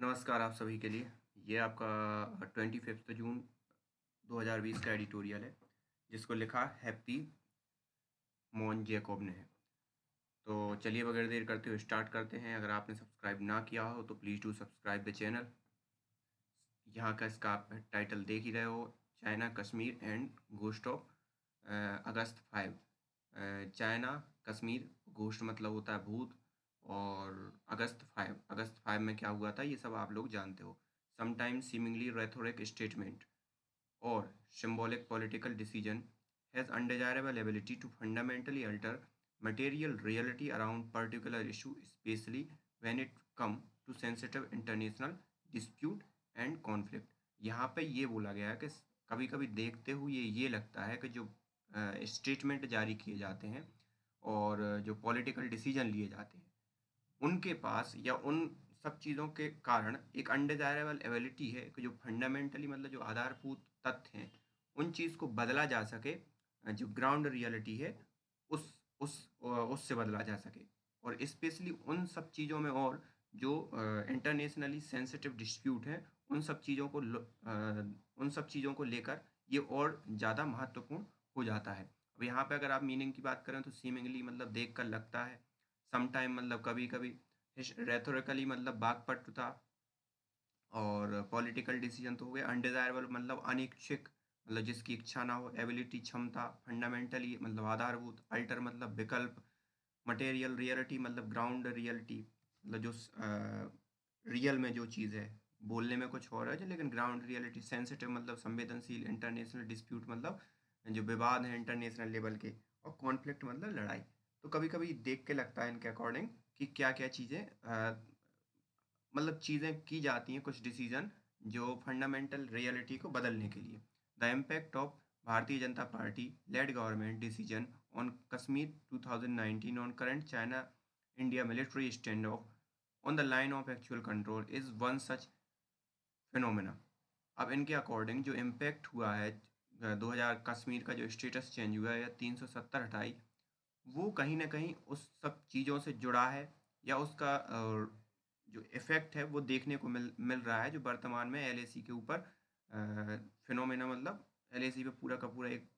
नमस्कार आप सभी के लिए। ये आपका 25 जून 2020 का एडिटोरियल है, जिसको लिखा हैप्पी मॉन जैकब ने है। तो चलिए बगैर देर करते हुए स्टार्ट करते हैं। अगर आपने सब्सक्राइब ना किया हो तो please do subscribe the channel. यहाँ का इसका आप टाइटल देख ही रहे हो, China Kashmir and ghost of August 5। China Kashmir, ghost मतलब होता है भूत, और अगस्त 5 में क्या हुआ था ये सब आप लोग जानते हो। Sometimes seemingly rhetoric statement or symbolic political decision has undesirable ability to fundamentally alter material reality around particular issue, especially when it come to sensitive international dispute and conflict। यहाँ पे ये बोला गया है कि कभी कभी देखते हुए ये लगता है कि जो स्टेटमेंट जारी किए जाते हैं और जो पॉलिटिकल डिसीजन लिए जाते हैं, उनके पास या उन सब चीज़ों के कारण एक अनडिजायरेबल एबिलिटी है कि जो फंडामेंटली मतलब जो आधारभूत तथ्य हैं उन चीज़ को बदला जा सके। जो ग्राउंड रियलिटी है उससे बदला जा सके, और स्पेशली उन सब चीज़ों में, और जो इंटरनेशनली सेंसिटिव डिस्प्यूट हैं उन सब चीज़ों को लेकर ये और ज़्यादा महत्वपूर्ण हो जाता है। अब यहाँ पे अगर आप मीनिंग की बात करें तो सीमिंगली मतलब देख कर लगता है, समटाइम मतलब कभी कभी, रेथोरिकली मतलब वाक्पटुता, और पॉलिटिकल डिसीजन तो हो गया। अनडिजायरेबल मतलब अनिच्छुक, मतलब जिसकी इच्छा ना हो। एबिलिटी क्षमता, फंडामेंटली मतलब आधारभूत, अल्टर मतलब विकल्प, मटेरियल रियलिटी मतलब ग्राउंड रियलिटी, मतलब जो रियल में जो चीज़ है, बोलने में कुछ और है लेकिन ग्राउंड रियलिटी। सेंसिटिव मतलब संवेदनशील, इंटरनेशनल डिस्प्यूट मतलब जो विवाद है इंटरनेशनल लेवल के, और कॉन्फ्लिक्ट मतलब लड़ाई। तो कभी कभी देख के लगता है इनके अकॉर्डिंग कि क्या क्या चीज़ें मतलब चीज़ें की जाती हैं, कुछ डिसीजन जो फंडामेंटल रियलिटी को बदलने के लिए। The impact of Bharatiya Janata party lead government decision on Kashmir 2019 on current China India military stand of on the line of actual control is one such phenomena. अब इनके अकॉर्डिंग जो इम्पैक्ट हुआ है 2000 कश्मीर का जो स्टेटस चेंज हुआ है या 370 हटाई, वो कहीं ना कहीं उस सब चीज़ों से जुड़ा है, या उसका जो इफ़ेक्ट है वो देखने को मिल रहा है, जो वर्तमान में एलएसी के ऊपर फिनोमेना मतलब एलएसी पे पूरा का पूरा एक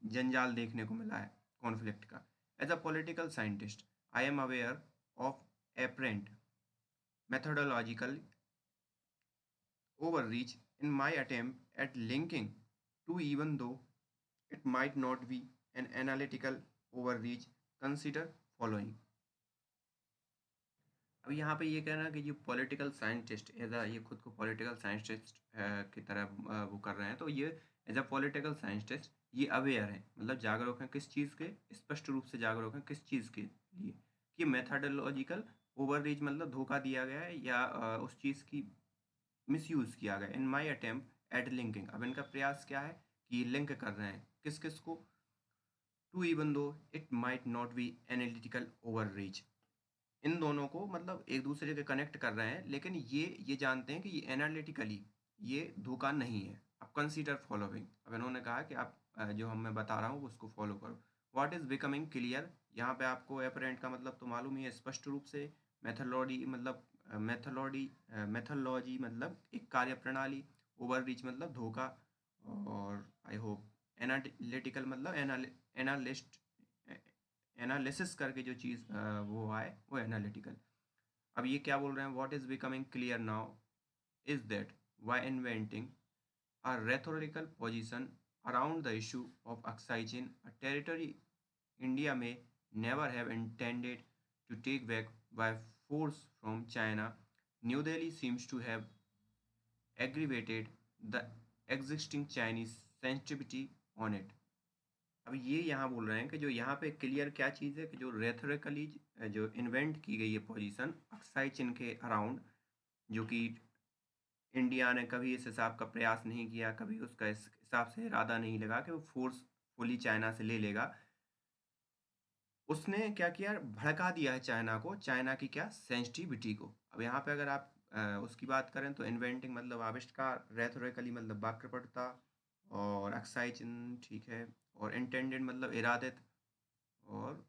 जंजाल देखने को मिला है कॉन्फ्लिक्ट का। As a political scientist I am aware of apparent methodological overreach in my attempt at linking to, even though it might not be an analytical overreach, consider following। अब यहाँ पे ये कहना कि जो पॉलिटिकल साइंटिस्ट एज अ, ये खुद को पॉलिटिकल साइंटिस्ट की तरह वो कर रहे हैं, तो ये एज अ पॉलिटिकल साइंटिस्ट ये अवेयर है, मतलब जागरूक हैं किस चीज़ के, स्पष्ट रूप से जागरूक हैं किस चीज़ के लिए, कि मेथडोलॉजिकल ओवररीच मतलब धोखा दिया गया है, या उस चीज़ की मिसयूज़ किया गया। इन माई अटेम्प्ट एट लिंकिंग, अब इनका प्रयास क्या है कि लिंक कर रहे हैं किस किस को, to even though it might not be analytical overreach, इन दोनों को मतलब एक दूसरे के कनेक्ट कर रहे हैं, लेकिन ये जानते हैं कि ये एनालिटिकली ये धोखा नहीं है। अब कंसीडर फॉलोइंग, अब इन्होंने कहा कि आप जो हम मैं बता रहा हूँ उसको फॉलो करो। व्हाट इज़ बिकमिंग क्लियर, यहाँ पे आपको एपरेंट का मतलब तो मालूम ही है स्पष्ट रूप से। मेथोलॉजी मतलब मेथोलॉजी मतलब एक कार्य प्रणाली, ओवर रीच मतलब धोखा, और आई होप एनालिटिकल मतलब एनालिस्ट एनालिसिस करके जो चीज़ वो आए वो एनालिटिकल। अब ये क्या बोल रहे हैं, what is becoming clear now is that why inventing a rhetorical position around the issue of Oxygen, a territory India may never have intended to take back by force from China, New Delhi seems to have aggravated the existing Chinese sensitivity on it। अब ये यहाँ बोल रहे हैं कि जो यहाँ पे क्लियर क्या चीज़ है कि जो रेथोरिकली जो इन्वेंट की गई है पोजीशन अक्साई चिन्ह के अराउंड, जो कि इंडिया ने कभी इस हिसाब का प्रयास नहीं किया, कभी उसका इस हिसाब से इरादा नहीं लगा कि वो फोर्सफुली चाइना से ले लेगा। उसने क्या किया, भड़का दिया है चाइना को, चाइना की क्या सेंसिटिविटी को। अब यहाँ पे अगर आप उसकी बात करें तो इन्वेंटिंग मतलब आविष्कार, रेथोरिकली मतलब वाक्यपटुता, और अक्साई चिन्ह ठीक है, और इंटेंडेड मतलब इरादित, और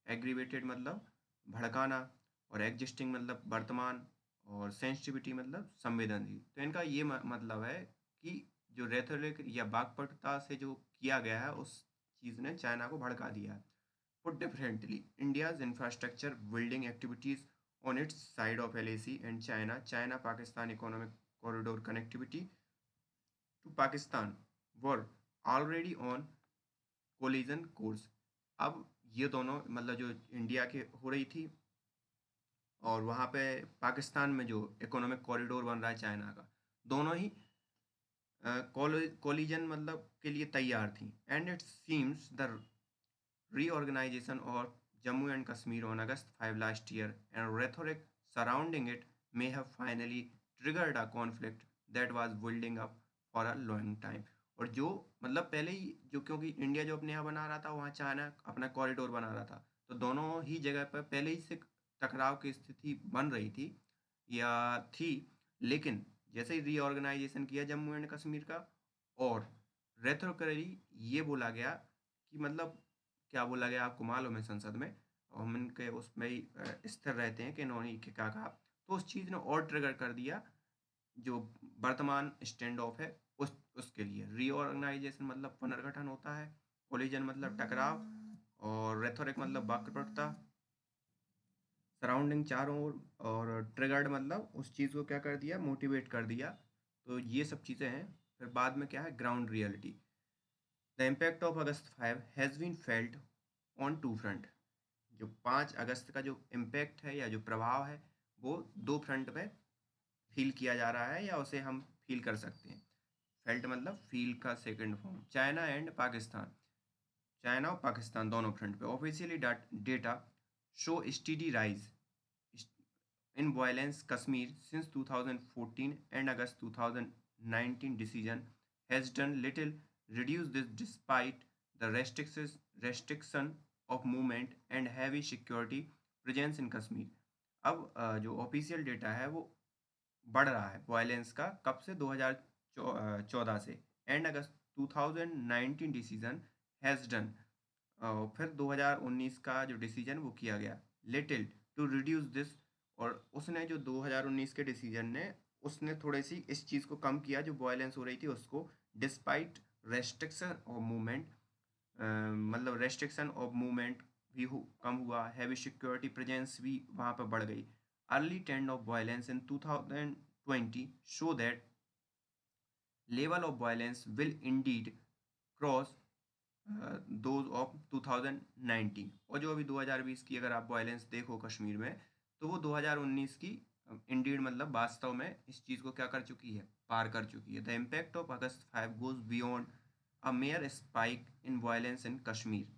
एग्रीवेटेड मतलब भड़काना, और एग्जिस्टिंग मतलब वर्तमान, और सेंसिटिविटी मतलब संवेदनशील। तो इनका ये मतलब है कि जो रेथोरिक या वाक्पटुता से जो किया गया है उस चीज़ ने चाइना को भड़का दिया है। Put differently, India's infrastructure building activities on its side of LAC and China-Pakistan economic corridor connectivity to Pakistan were already on collision course. अब ये दोनों मतलब जो इंडिया के हो रही थी और वहाँ पे पाकिस्तान में जो इकोनॉमिक कॉरिडोर बन रहा है चाइना का, दोनों ही कोलिजन मतलब के लिए तैयार थी। And it seems the reorganization of Jammu and Kashmir on August 5 last year and rhetoric surrounding it may have finally triggered a conflict that was building up for a long time। और जो मतलब पहले ही जो क्योंकि India जो अपने यहाँ बना रहा था वहाँ चाइना अपना कॉरिडोर बना रहा था, तो दोनों ही जगह पर पहले ही से टकराव की स्थिति बन रही थी या थी। लेकिन जैसे ही रीऑर्गेनाइजेशन किया जम्मू एंड कश्मीर का और रेथोरिकली ये बोला गया कि मतलब क्या बोला गया आपको मालूम है संसद में, और हम इनके उसमें ही स्थिर रहते हैं कि इन्होंने क्या कहा, तो उस चीज़ ने और ट्रिगर कर दिया जो वर्तमान स्टैंड ऑफ है उसके लिए। रीऑर्गेनाइजेशन मतलब पुनर्गठन होता है, कोलिजन मतलब टकराव, और रेथोरिक मतलब वाक्पटुता, सराउंडिंग चारों ओर, और ट्रिगर्ड मतलब उस चीज़ को क्या कर दिया, मोटिवेट कर दिया। तो ये सब चीज़ें हैं। फिर बाद में क्या है, ground reality. The impact of August 5 has been felt on two front. जो 5 अगस्त का जो इम्पैक्ट है या जो प्रभाव है वो दो फ्रंट पे फील किया जा रहा है या उसे हम फील कर सकते हैं। फेल्ट मतलब फील का second form. China and Pakistan, China और पाकिस्तान दोनों फ्रंट पे officially data show steady rise in violence Kashmir since 2014 and August 2019 decision has done little reduce this despite the restriction of movement and heavy security presence in Kashmir। अब जो official data है वो बढ़ रहा है violence का, कब से, 2014 से, and August 2019 decision has done, फिर 2019 का जो डिसीजन वो किया गया लिटिल टू रिड्यूस दिस। और उसने जो 2019 के डिसीजन ने उसने थोड़ी सी इस चीज़ को कम किया जो वायलेंस हो रही थी उसको, डिस्पाइट रेस्ट्रिक्शन ऑफ मूवमेंट, मतलब रेस्ट्रिक्शन ऑफ मूवमेंट भी कम हुआ, हैवी सिक्योरिटी प्रेजेंस भी वहाँ पर बढ़ गई। Early trend of violence in 2020 show that level of violence will Indeed cross those of 2019। और जो अभी 2020 की अगर आप वायलेंस देखो कश्मीर में, तो वो 2019 की इंडीड मतलब वास्तव में इस चीज़ को क्या कर चुकी है, पार कर चुकी है। The impact of August 5 goes beyond a mayor spike in violence in Kashmir.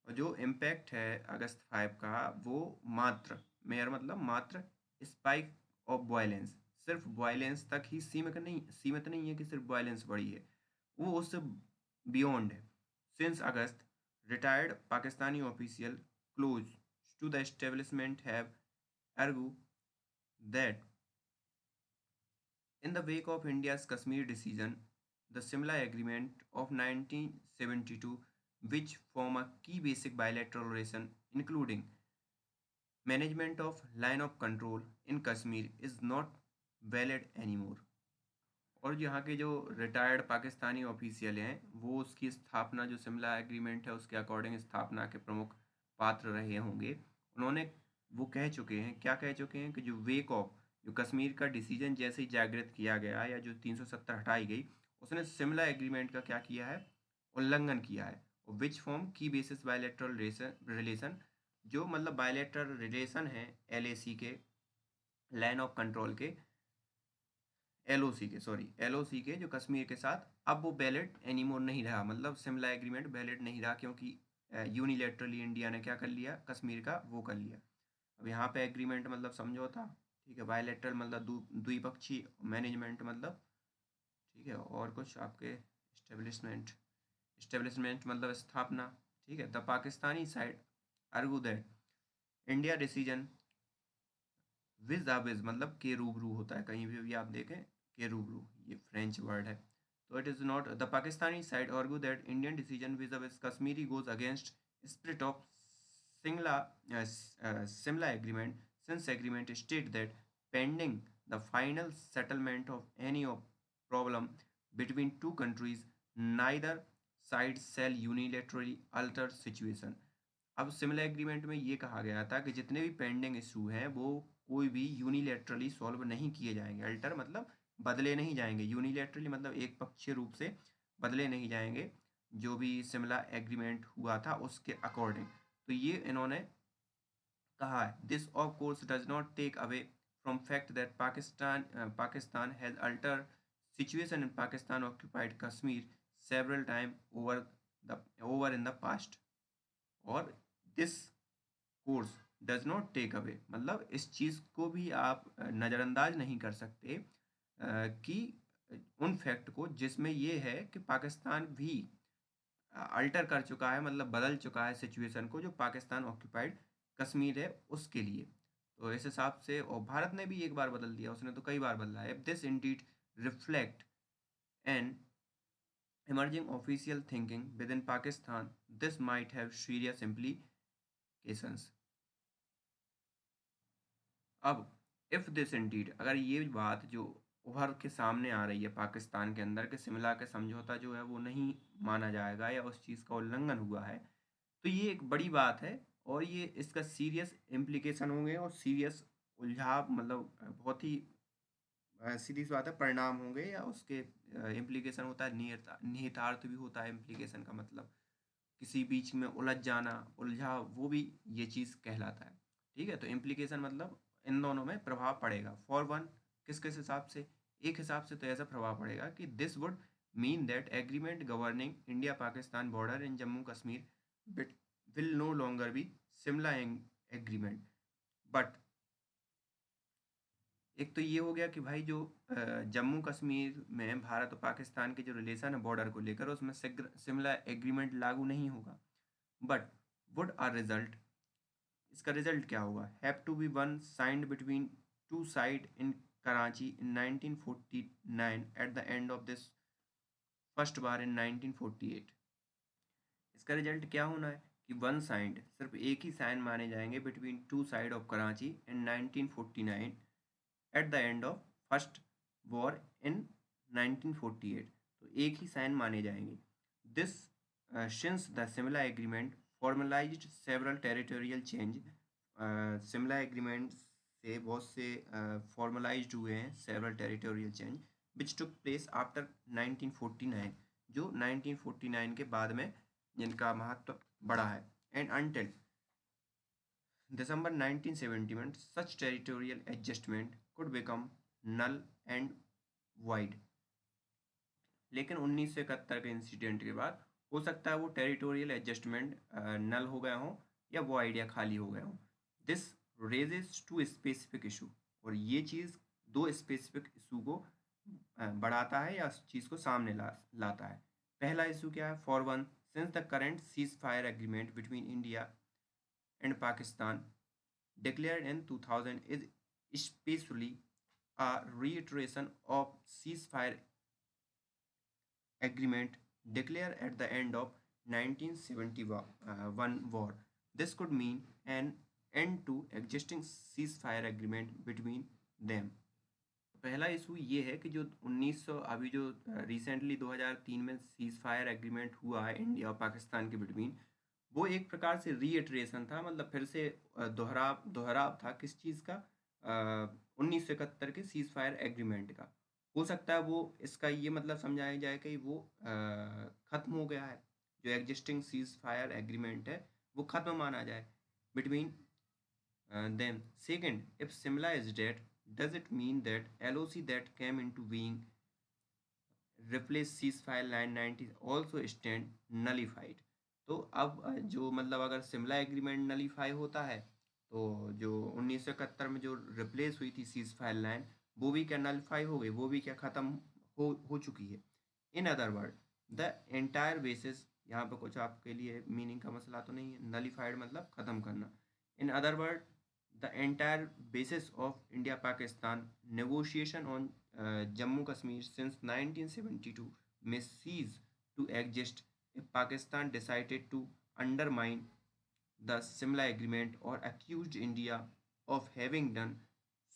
और जो इम्पैक्ट है अगस्त 5 का वो मात्र, मेयर मतलब मात्र, स्पाइक ऑफ वायलेंस सिर्फ वायलेंस तक ही सीमित नहीं है कि सिर्फ वायलेंस बढ़ी है, वो उससे बियॉन्ड है। Since August, retired Pakistani official close to the establishment have argued that in the wake of India's Kashmir decision, the Simla Agreement of 1972, which form a key basic bilateral relation including management of line of control in Kashmir, is not valid anymore। और यहाँ के जो retired Pakistani official हैं वो उसकी स्थापना, जो Shimla agreement है उसके अकॉर्डिंग स्थापना के प्रमुख पात्र रहे होंगे। उन्होंने वो कह चुके हैं, क्या कह चुके हैं, कि जो वेक ऑफ जो कश्मीर का डिसीजन जैसे ही जागृत किया गया या जो 370 हटाई गई, उसने शिमला एग्रीमेंट का क्या किया है, उल्लंघन किया है। विच फॉर्म की बेसिस बायलैटरल रिलेशन, जो मतलब बायलैटरल रिलेशन है LAC के, लाइन ऑफ कंट्रोल के, LOC के जो कश्मीर के साथ, अब वो वैलिड एनीमोर नहीं रहा। मतलब शिमला एग्रीमेंट वैलिड नहीं रहा क्योंकि यूनिलेटरली इंडिया ने क्या कर लिया, कश्मीर का वो कर लिया। अब यहाँ पे एग्रीमेंट मतलब समझौता, ठीक है, बायलैटरल मतलब द्विपक्षीय, मैनेजमेंट मतलब, ठीक है, और कुछ आपके इस्टेब्लिशमेंट मतलब स्थापना, ठीक है। The Pakistani side argue that India decision vis a vis मतलब के रूबरू होता है, कहीं भी आप देखें के रूबरू, ये फ्रेंच वर्ड है। तो it is not, the Pakistani side argue that Indian decision vis a vis Kashmiri goes against spirit of सिंगला Simla agreement, since agreement state that pending the final settlement of any problem between two countries, neither side shall unilaterally alter situation. अब similar agreement में ये कहा गया था कि जितने भी पेंडिंग इशू हैं वो कोई भी यूनिलेटरली सॉल्व नहीं किए जाएंगे। अल्टर मतलब बदले नहीं जाएंगे, यूनिलेटरली मतलब एक पक्षीय रूप से बदले नहीं जाएंगे जो भी सिमिलर एग्रीमेंट हुआ था उसके अकॉर्डिंग। तो ये इन्होंने कहा है। This of course does not take away from fact that Pakistan has alter situation in Pakistan occupied Kashmir several time over in the past. और this course does not take away मतलब इस चीज़ को भी आप नज़रअंदाज नहीं कर सकते कि उन फैक्ट को जिसमें ये है कि पाकिस्तान भी अल्टर कर चुका है, मतलब बदल चुका है सिचुएशन को जो पाकिस्तान ऑक्यूपाइड कश्मीर है उसके लिए। तो इस हिसाब से और भारत ने भी एक बार बदल दिया, उसने तो कई बार बदला है। This indeed reflect an emerging official thinking within Pakistan, this might have serious implications. अब इफ दिस इंडीड, अगर ये बात जो उभर के सामने आ रही है पाकिस्तान के अंदर कि शिमला के समझौता जो है वो नहीं माना जाएगा या उस चीज़ का उल्लंघन हुआ है, तो ये एक बड़ी बात है और ये इसका सीरियस इम्प्लीकेशन होंगे और सीरियस उलझाव मतलब बहुत ही सीधी सी बात है परिणाम होंगे या उसके इम्प्लीकेशन होता है निहितार्थ भी होता है इम्प्लीकेशन का मतलब किसी बीच में उलझ जाना उलझा, वो भी ये चीज़ कहलाता है। ठीक है, तो इम्प्लीकेशन मतलब इन दोनों में प्रभाव पड़ेगा। फॉर वन, किस किस हिसाब से? एक हिसाब से तो ऐसा प्रभाव पड़ेगा कि this would mean that agreement governing India Pakistan border in Jammu Kashmir will no longer be Shimla agreement. But एक तो ये हो गया कि भाई जो जम्मू कश्मीर में भारत और पाकिस्तान के जो रिलेशन है बॉर्डर को लेकर उसमें शिमला एग्रीमेंट लागू नहीं होगा। बट वुड आर रिजल्ट, इसका रिजल्ट क्या होगा? Have to be one signed between two side in Karachi in 1949 at the end of this first बार इन 1948। इसका रिजल्ट क्या होना है कि वन साइड, सिर्फ एक ही साइन माने जाएंगे between two side of Karachi in 1949 at the end of first war in 1948। तो एक ही साइन माने जाएंगे। This since the Shimla agreement formalised several territorial change, Shimla agreement से बहुत से फॉर्मलाइज्ड हुए हैं several territorial change which took place after 1949, जो 1949 के बाद में जिनका महत्व बढ़ा है। And until December 1970 such territorial adjustment could become null and void। लेकिन 1971 के इंसिडेंट के बाद हो सकता है वो टेरिटोरियल एडजस्टमेंट नल हो गया हो या वॉइड या खाली हो गया हो। This raises two specific issue, और ये चीज़ दो स्पेसिफिक इशू को बढ़ाता है या उस चीज़ को सामने लाता है। पहला इशू क्या है? For one, since the current cease fire agreement between India and Pakistan declared in 2000 is especially a reiteration of ceasefire agreement declared at the end of 1971 war. This could mean an end to existing ceasefire agreement between them। पहला issue ये है कि जो 1900 अभी जो recently 2003 में cease fire agreement हुआ है इंडिया और पाकिस्तान के बिटवीन, वो एक प्रकार से रीइटरेशन था, मतलब फिर से दोहराव था किस चीज़ का? 1971 के सीज फायर एग्रीमेंट का। हो सकता है वो इसका ये मतलब समझाया जाए कि वो ख़त्म हो गया है, जो एग्जिस्टिंग सीज फायर एग्रीमेंट है वो ख़त्म माना जाए between them. Second, if Shimla is dead does it mean that LOC that came into being replace ceasefire line 90 also stand nullified? तो अब जो मतलब अगर शिमला एग्रीमेंट नलीफाई होता है तो जो 1971 में जो रिप्लेस हुई थी सीज फायर लाइन वो भी क्या नलीफाई हो गई, वो भी क्या ख़त्म हो चुकी है। In other word the entire basis, यहाँ पे कुछ आपके लिए मीनिंग का मसला तो नहीं है, नलीफाइड मतलब ख़त्म करना। In other word the entire basis of India-Pakistan negotiation on Jammu Kashmir since 1972 may cease to exist if Pakistan decided to undermine the Simla Agreement or accused India of having done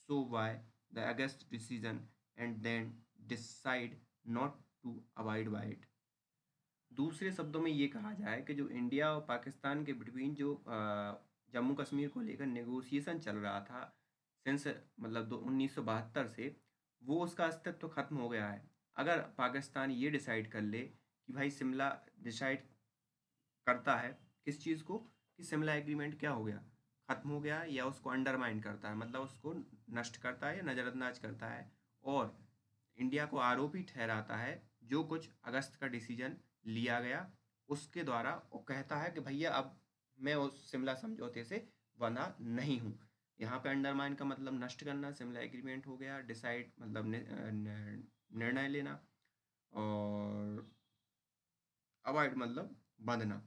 so why the August decision and then decide not to abide by it. दूसरे शब्दों में ये कहा जाए कि जो India और पाकिस्तान के बिटवीन जो जम्मू कश्मीर को लेकर नेगोशिएशन चल रहा था सिंस मतलब 1972 से, वो उसका अस्तित्व खत्म हो गया है। अगर पाकिस्तान ये डिसाइड कर ले कि भाई शिमला डिसाइड करता है किस चीज़ को, कि शिमला एग्रीमेंट क्या हो गया, खत्म हो गया, या उसको अंडरमाइन करता है मतलब उसको नष्ट करता है या नज़रअंदाज करता है, और इंडिया को आरोपी ठहराता है जो कुछ अगस्त का डिसीजन लिया गया उसके द्वारा, और कहता है कि भैया अब मैं उस शिमला समझौते से बंधा नहीं हूँ। यहाँ पे अंडरमाइन का मतलब नष्ट करना, शिमला एग्रीमेंट हो गया, डिसाइड मतलब निर्णय लेना, और अवॉइड मतलब बंधना।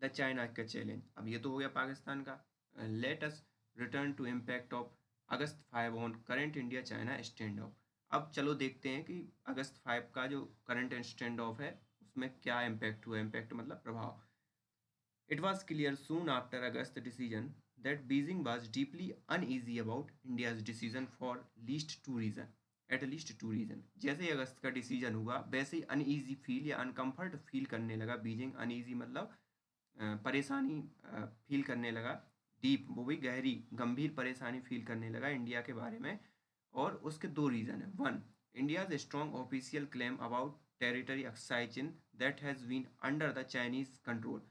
द चाइना का चैलेंज, अब ये तो हो गया पाकिस्तान का। Let us return to impact of August 5 on current India China standoff. अब चलो देखते हैं कि अगस्त 5 का जो करंट स्टैंड ऑफ है उसमें क्या इम्पैक्ट हुआ। इम्पैक्ट मतलब प्रभाव। It was clear soon after August decision that Beijing was deeply uneasy about India's decision for least two reason at least two reason. जैसे ही अगस्त का डिसीजन हुआ वैसे ही अनईजी फील या अनकम्फर्ट फील करने लगा बीजिंग। अनईजी मतलब परेशानी फील करने लगा, डीप वो भी गहरी गंभीर परेशानी फील करने लगा इंडिया के बारे में। और उसके दो रीज़न है। One, India's strong official claim about territory Aksai Chin that has been under the Chinese control.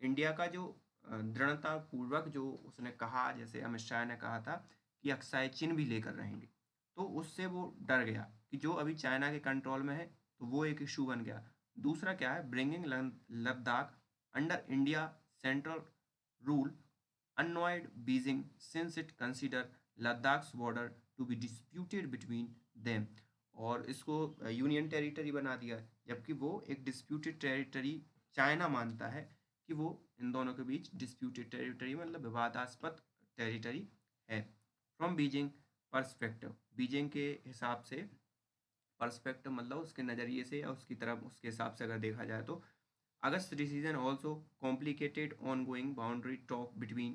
India का जो दृढ़ता पूर्वक जो उसने कहा, जैसे अमित शाह ने कहा था कि अक्साई चिन भी लेकर रहेंगे, तो उससे वो डर गया कि जो अभी चाइना के कंट्रोल में है, तो वो एक इशू बन गया। दूसरा क्या है, bringing Ladakh under India central rule annoyed Beijing since it considered Ladakh's border to be disputed between them, और इसको यूनियन टेरिटरी बना दिया, जबकि वो एक डिस्प्यूटेड टेरिटरी चाइना मानता है कि वो इन दोनों के बीच डिस्प्यूटेड टेरिटरी मतलब विवादास्पद टेरिटरी है। फ्रॉम बीजिंग पर्सपेक्टिव, बीजिंग के हिसाब से, पर्सपेक्टिव मतलब उसके नज़रिए से या उसकी तरफ उसके हिसाब से अगर देखा जाए तो, August decision also complicated ongoing boundary talk between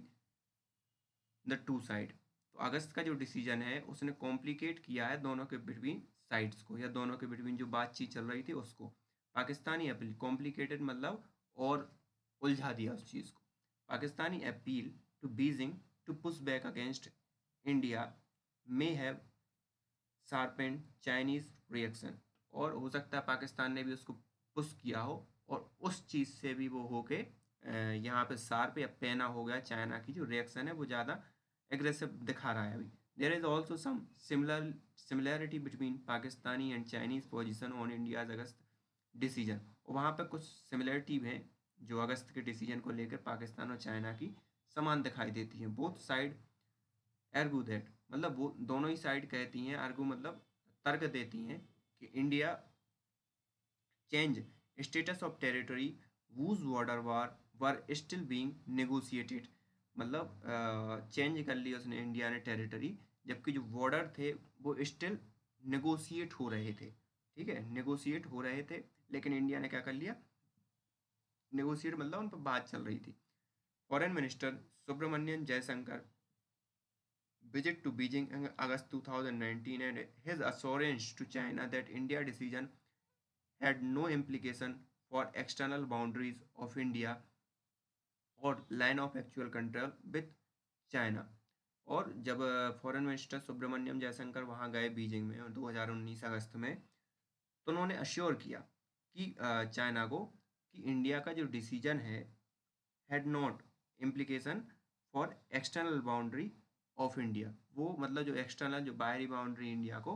the two side। तो अगस्त का जो डिसीजन है उसने कॉम्प्लिकेट किया है दोनों के बिटवीन साइड्स को, या दोनों के बिटवीन जो बातचीत चल रही थी उसको। पाकिस्तानी अपील, कॉम्प्लिकेटेड मतलब और उलझा दिया उस चीज़ को। Pakistani appeal to Beijing to push back against India may have sharpened Chinese reaction, और हो सकता है पाकिस्तान ने भी उसको पुश किया हो और उस चीज़ से भी वो होके यहाँ पे शार्प या पैना हो गया, चाइना की जो रिएक्शन है वो ज़्यादा एग्रेसिव दिखा रहा है अभी। There is also some similarity between Pakistani and Chinese position on India's August decision, और वहाँ पे कुछ सिमिलरिटी हैं जो अगस्त के डिसीजन को लेकर पाकिस्तान और चाइना की समान दिखाई देती हैं। बोथ साइड एर्गू दैट, मतलब वो दोनों ही साइड कहती हैं, आर्गू मतलब तर्क देती हैं कि India change status of territory whose border were still being negotiated, मतलब चेंज कर लिया उसने इंडिया ने टेरिटरी, जबकि जो बॉर्डर थे वो स्टिल नेगोशिएट हो रहे थे। ठीक है, नेगोशिएट हो रहे थे, लेकिन इंडिया ने क्या कर लिया, नेगोशिएट मतलब उन पर बात चल रही थी। Foreign minister Subrahmanyam Jaishankar visit to Beijing in August 2019 and his assurance to China that India decision had no implication for external boundaries of India or line of actual control with China। और जब foreign minister Subrahmanyam Jaishankar वहाँ गए Beijing में 2019 अगस्त में, तो उन्होंने assure किया कि चाइना को कि इंडिया का जो डिसीजन है had not implication for external boundary of India, वो मतलब जो एक्सटर्नल जो बाहरी बाउंड्री इंडिया को,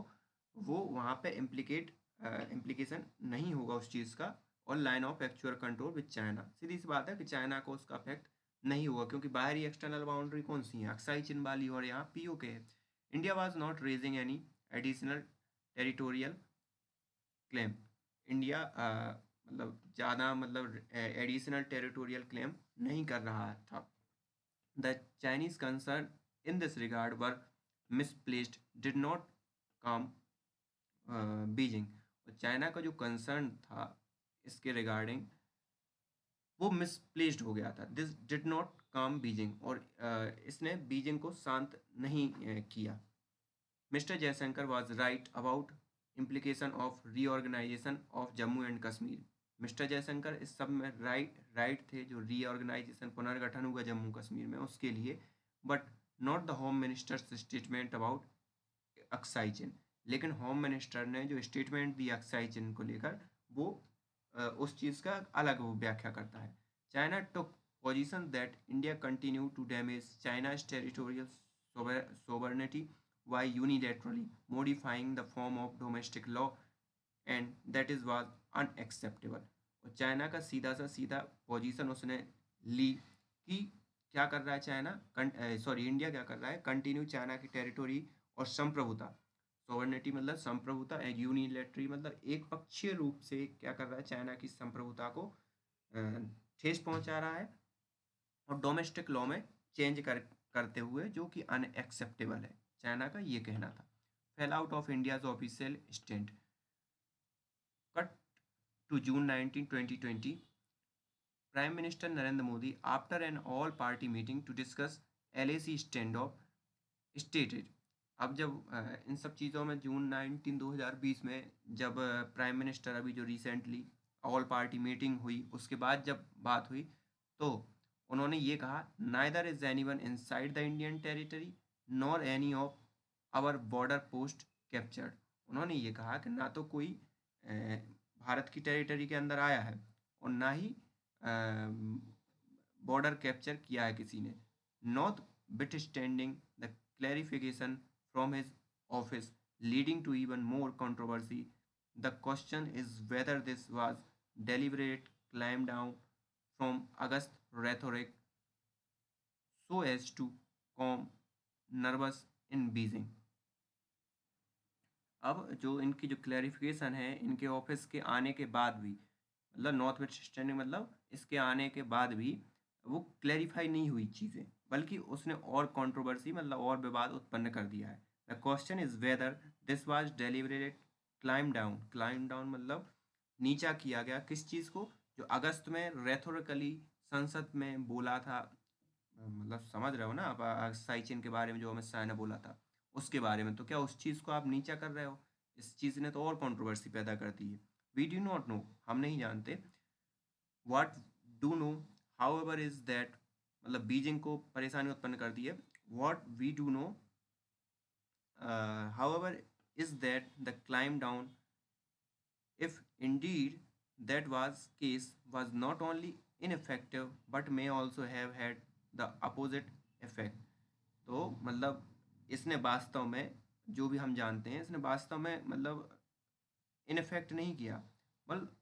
वो वहाँ पे इम्प्लीकेशन नहीं होगा उस चीज़ का, और line of actual control with China, सीधी सी बात है कि चाइना को उसका अफेक्ट नहीं हुआ, क्योंकि बाहरी एक्सटर्नल बाउंड्री कौन सी है, अक्साई चिन वाली, और यहाँ पीओके है। India was not raising any additional territorial claim, India मतलब ज़्यादा मतलब एडिशनल टेरिटोरियल क्लेम नहीं कर रहा था। The Chinese concern in this regard were misplaced, did not come Beijing. और चाइना का जो कंसर्न था इसके रिगार्डिंग वो मिसप्लेस्ड हो गया था, दिस डिड नॉट काम बीजिंग, और इसने बीजिंग को शांत नहीं किया। Mister Jaishankar was right about implication of reorganization of Jammu and Kashmir. Mister Jaishankar इस सब में राइट थे, जो रीऑर्गेनाइजेशन पुनर्गठन हुआ जम्मू कश्मीर में उसके लिए, but not the home minister's statement about Aksai Chin. लेकिन होम मिनिस्टर ने जो स्टेटमेंट दिया अक्साई चिन को लेकर, वो उस चीज़ का अलग वो व्याख्या करता है। China took position that India continue to damage China's territorial sovereignty by unilaterally modifying the form of domestic law and that is was unacceptable। और चाइना का सीधा पोजीशन उसने ली कि क्या कर रहा है चाइना, इंडिया क्या कर रहा है, कंटिन्यू चाइना की टेरिटोरी और संप्रभुता, सोवर्निटी मतलब संप्रभुता, यूनिलेटरी मतलब एक पक्षीय रूप से क्या कर रहा है, चाइना की संप्रभुता को ठेस पहुंचा रहा है, और डोमेस्टिक लॉ में चेंज करते हुए, जो कि अनएक्सेप्टेबल है। चाइना का ये कहना था। Fell out of India's official stand. Cut to June 19, 2020, prime minister Narendra Modi after an all party meeting to discuss LAC stand off stated. अब जब इन सब चीज़ों में जून 19, 2020 में जब प्राइम मिनिस्टर अभी जो रिसेंटली ऑल पार्टी मीटिंग हुई उसके बाद जब बात हुई, तो उन्होंने ये कहा, neither is anyone inside the Indian territory nor any of our border post captured. उन्होंने ये कहा कि ना तो कोई भारत की टेरिटरी के अंदर आया है और ना ही बॉर्डर कैप्चर किया है किसी ने। Not bit standing the clarification from his office, leading to even more controversy. The question is whether this was deliberate climb down from August rhetoric so as to calm nervous in Beijing। अब जो इनकी जो clarification है इनके office के आने के बाद भी, मतलब नॉर्थ वेस्ट स्टैंडिंग मतलब इसके आने के बाद भी वो क्लैरिफाई नहीं हुई चीज़ें, बल्कि उसने और कंट्रोवर्सी मतलब और विवाद उत्पन्न कर दिया है। The question is whether this was deliberate climb down मतलब नीचा किया गया किस चीज़ को, जो अगस्त में रेथोरिकली संसद में बोला था, मतलब समझ रहे हो ना आप, साइचिन के बारे में जो अमित शाह ने बोला था उसके बारे में, तो क्या उस चीज़ को आप नीचा कर रहे हो? इस चीज़ ने तो और कंट्रोवर्सी पैदा कर दी है। वी डू नॉट नो, हम नहीं जानते। What do know however is that, मतलब बीजिंग को परेशानी उत्पन्न कर दी है। What we do know however is that the claim down, if indeed that was case, was not only ineffective but may also have had the opposite effect। तो मतलब इसने वास्तव में, जो भी हम जानते हैं, इसने वास्तव में मतलब इनफेक्ट नहीं किया, मतलब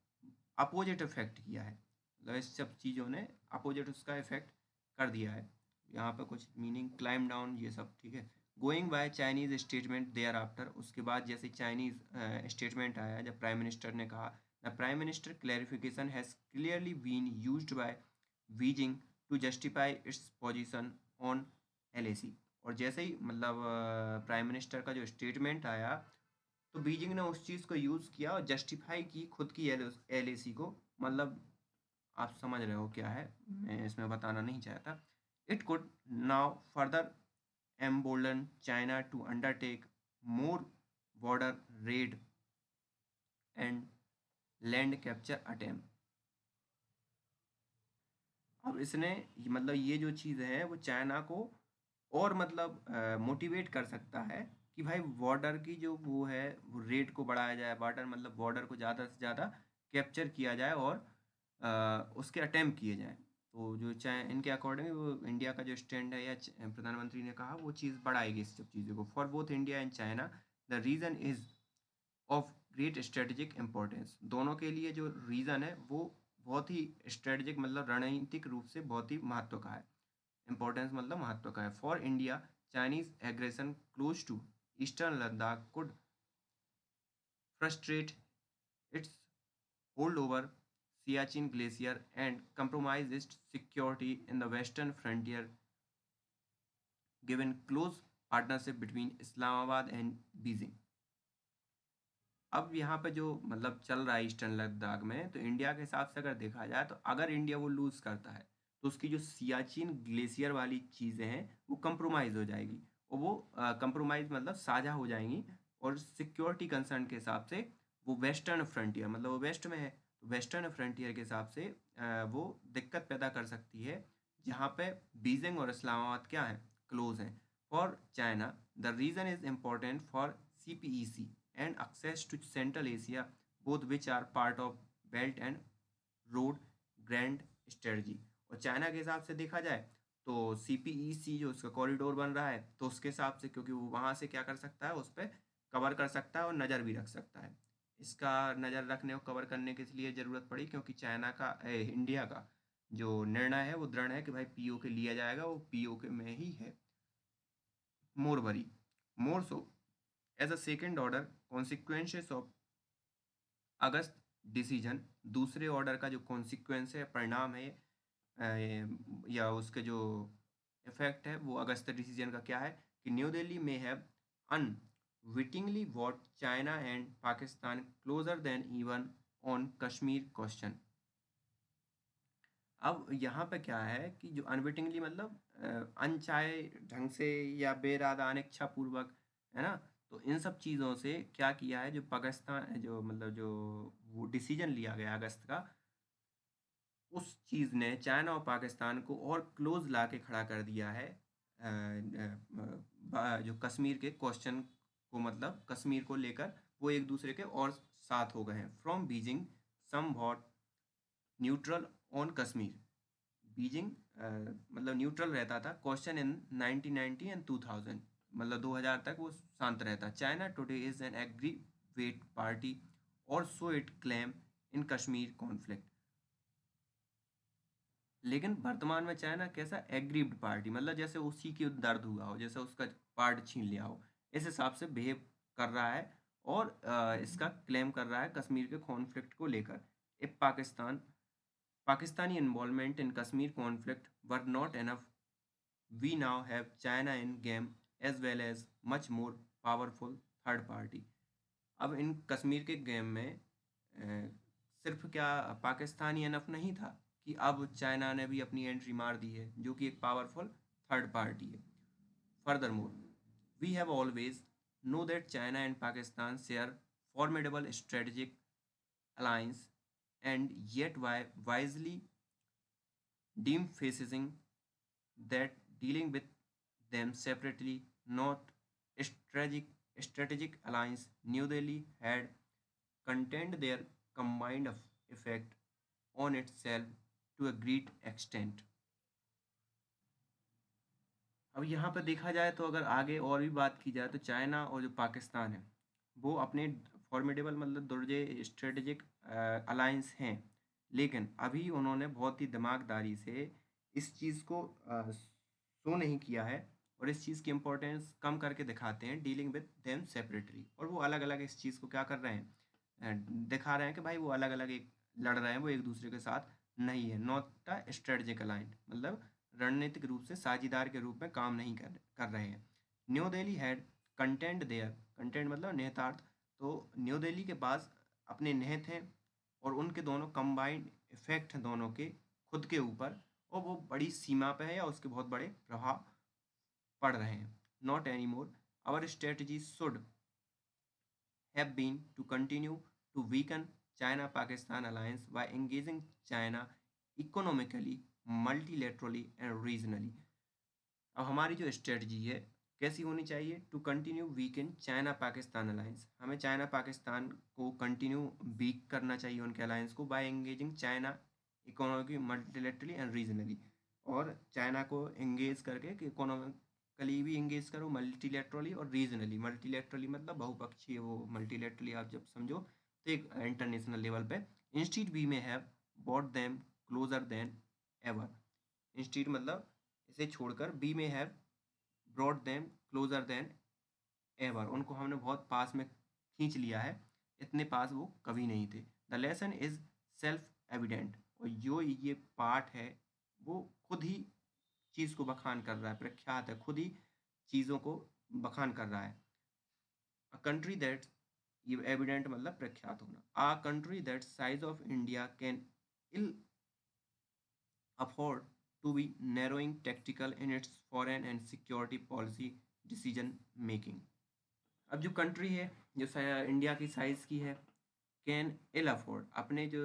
अपोजिट इफेक्ट किया है। मतलब इस सब चीज़ों ने अपोजिट उसका इफेक्ट कर दिया है। यहाँ पे कुछ मीनिंग क्लाइम डाउन ये सब ठीक है। Going by Chinese statement thereafter, उसके बाद जैसे चाइनीज स्टेटमेंट आया जब प्राइम मिनिस्टर ने कहा, the prime minister clarification has clearly been used by Beijing to justify its position on LAC। और जैसे ही मतलब प्राइम मिनिस्टर का जो स्टेटमेंट आया, तो बीजिंग ने उस चीज़ को यूज़ किया और जस्टिफाई की खुद की LAC को। मतलब आप समझ रहे हो क्या है, मैं इसमें बताना नहीं चाहता। It could now further embolden China to undertake more border raid and land capture attempt. अब इसने मतलब ये जो चीज़ है वो चाइना को और मतलब मोटिवेट कर सकता है कि भाई बॉर्डर की जो वो है वो रेट को बढ़ाया जाए, बॉर्डर मतलब बॉर्डर को ज़्यादा से ज़्यादा कैप्चर किया जाए और उसके अटेम्प्ट किए जाएँ। तो जो चाहे इनके अकॉर्डिंग वो इंडिया का जो स्टैंड है या प्रधानमंत्री ने कहा वो चीज़ बढ़ाएगी इस सब चीज़ों को। For both India and China the reason is of great strategic importance. दोनों के लिए जो रीज़न है वो बहुत ही स्ट्रेटेजिक मतलब रणनीतिक रूप से बहुत ही महत्व का है। इम्पोर्टेंस मतलब महत्व का है। For India Chinese aggression close to eastern Ladakh could frustrate its hold over Siachen glacier and compromise its security in the western frontier given close partnership between Islamabad and Beijing। अब यहाँ पे जो मतलब चल रहा है ईस्टर्न लद्दाख में, तो इंडिया के हिसाब से अगर देखा जाए तो अगर इंडिया वो लूज़ करता है तो उसकी जो सियाचिन ग्लेशियर वाली चीज़ें हैं वो कंप्रोमाइज़ हो जाएगी, और वो कंप्रोमाइज़ मतलब साझा हो जाएंगी, और सिक्योरिटी कंसर्न के हिसाब से वो वेस्टर्न फ्रंटियर मतलब वो वेस्ट में है, तो वेस्टर्न फ्रंटियर के हिसाब से वो दिक्कत पैदा कर सकती है, जहाँ पे बीजिंग और इस्लामाबाद क्या है, क्लोज हैं। For China the region is important for CPEC and access to Central Asia, both which are part of Belt and Road Grand Strategy। और चाइना के हिसाब से देखा जाए तो CPEC जो उसका कॉरिडोर बन रहा है, तो उसके हिसाब से क्योंकि वो वहाँ से क्या कर सकता है, उस पर कवर कर सकता है और नज़र भी रख सकता है। इसका नज़र रखने और कवर करने की इसलिए ज़रूरत पड़ी क्योंकि चाइना का इंडिया का जो निर्णय है वो दृढ़ है कि भाई POK लिया जाएगा, वो POK में ही है। More worry more so as a second order consequences of August decision, दूसरे ऑर्डर का जो कॉन्सिक्वेंस है, परिणाम है, या उसके जो इफेक्ट है वो अगस्त डिसीजन का क्या है कि न्यू दिल्ली में have unwittingly what China and Pakistan closure then even on Kashmir question. अब यहाँ पे क्या है कि जो अनविटिंगली मतलब अनचाहे ढंग से या बेइरादा अनिच्छा पूर्वक, है ना, तो इन सब चीज़ों से क्या किया है, जो पाकिस्तान जो मतलब जो वो डिसीजन लिया गया अगस्त का, उस चीज़ ने चाइना और पाकिस्तान को और क्लोज ला के खड़ा कर दिया है, जो कश्मीर के क्वेश्चन को, मतलब कश्मीर को लेकर वो एक दूसरे के और साथ हो गए हैं। From Beijing somewhat neutral on Kashmir, Beijing मतलब न्यूट्रल रहता था क्वेश्चन इन 1990 एंड 2000, मतलब 2000 तक वो शांत रहता। China today is an aggrieved party और so it claim in Kashmir conflict. लेकिन वर्तमान में चाइना कैसा एग्रीव्ड पार्टी, मतलब जैसे उसी की दर्द हुआ हो, जैसे उसका पार्ट छीन लिया हो, इस हिसाब से बिहेव कर रहा है, और इसका क्लेम कर रहा है कश्मीर के कॉन्फ्लिक्ट को लेकर। If Pakistani involvement in Kashmir conflict were not enough, we now have China in game as well as much more powerful third party। अब इन कश्मीर के गेम में सिर्फ क्या पाकिस्तानी इनफ नहीं था कि अब चाइना ने भी अपनी एंट्री मार दी है, जो कि एक पावरफुल थर्ड पार्टी है। Furthermore we have always know that China and Pakistan share formidable strategic alliance, and yet wisely de-emphasizing that dealing with them separately, not strategic strategic alliance, New Delhi had contained their combined effect on itself to a great extent। अब यहाँ पर देखा जाए तो अगर आगे और भी बात की जाए तो चाइना और जो पाकिस्तान है वो अपने फॉर्मेडेबल मतलब दुर्जय स्ट्रेटेजिक अलायंस हैं, लेकिन अभी उन्होंने बहुत ही दिमागदारी से इस चीज़ को शो नहीं किया है, और इस चीज़ की इम्पोर्टेंस कम करके दिखाते हैं डीलिंग विद देम सेपरेटली, और वो अलग अलग इस चीज़ को क्या कर रहे हैं, दिखा रहे हैं कि भाई वो अलग अलग एक लड़ रहे हैं, वो एक दूसरे के साथ नहीं है। नॉट अ स्ट्रेटजिक अलाइंड मतलब रणनीतिक रूप से साझेदार के रूप में काम नहीं कर रहे हैं। New Delhi had content there, content मतलब निहितार्थ, तो न्यू दिल्ली के पास अपने निहित हैं, और उनके दोनों कंबाइंड इफेक्ट हैं दोनों के खुद के ऊपर, और वो बड़ी सीमा पे है या उसके बहुत बड़े प्रभाव पड़ रहे हैं। Not any more our strategy should have been to continue to weaken China-Pakistan alliance by engaging China economically, multilaterally and regionally। अब हमारी जो स्ट्रेटजी है कैसी होनी चाहिए, to continue weak in China Pakistan alliance, हमें चाइना पाकिस्तान को कंटिन्यू वीक करना चाहिए उनके अलायंस को, by engaging China economic multilaterally and regionally, और चाइना को एंगेज करके कि इकोनॉमिकली भी एंगेज करो, मल्टीलेटरली और रीजनली। मल्टीलेटरली मतलब बहुपक्षीय, वो मल्टीलेटरली आप जब समझो तो एक इंटरनेशनल लेवल पे। इंस्टीड वी में have bought them closure then ever, instead मतलब इसे छोड़कर, बी में have brought them closure then ever, उनको हमने बहुत पास में खींच लिया है, इतने पास वो कभी नहीं थे। The lesson is self evident, और जो ये पार्ट है वो खुद ही चीज़ को बखान कर रहा है, प्रख्यात है, खुद ही चीज़ों को बखान कर रहा है। अ कंट्री दैट, ये एविडेंट मतलब प्रख्यात होना। A country that size of India can ill afford to be narrowing tactical in its foreign and security policy decision making. अब जो कंट्री है जो इंडिया की साइज़ की है, कैन इल अफोर्ड अपने जो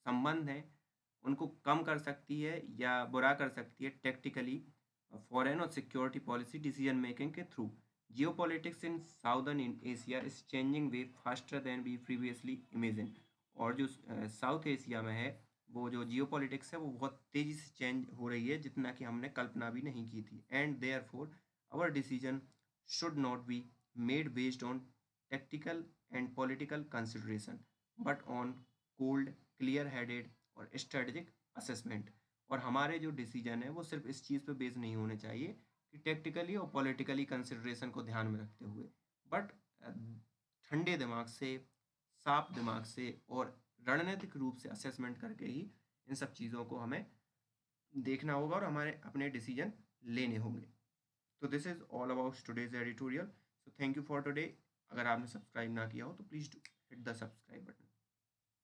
संबंध हैं उनको कम कर सकती है या बुरा कर सकती है टैक्टिकली फॉरेन और सिक्योरिटी पॉलिसी डिसीजन मेकिंग के through. Geopolitics in southern Asia is changing way faster than we previously imagine. और जो साउथ एशिया में है वो जो जियोपॉलिटिक्स है वो बहुत तेज़ी से चेंज हो रही है जितना कि हमने कल्पना भी नहीं की थी. And therefore our decision should not be made based on tactical and political consideration but on cold clear headed और strategic assessment. और हमारे जो डिसीजन है वो सिर्फ इस चीज़ पे बेस नहीं होने चाहिए कि टेक्टिकली और पॉलिटिकली कंसिडरेशन को ध्यान में रखते हुए, बट ठंडे दिमाग से, साफ दिमाग से और रणनीतिक रूप से असेसमेंट करके ही इन सब चीज़ों को हमें देखना होगा और हमारे अपने डिसीजन लेने होंगे. तो this is all about today's editorial. So thank you for today. अगर आपने सब्सक्राइब ना किया हो तो please do hit the subscribe.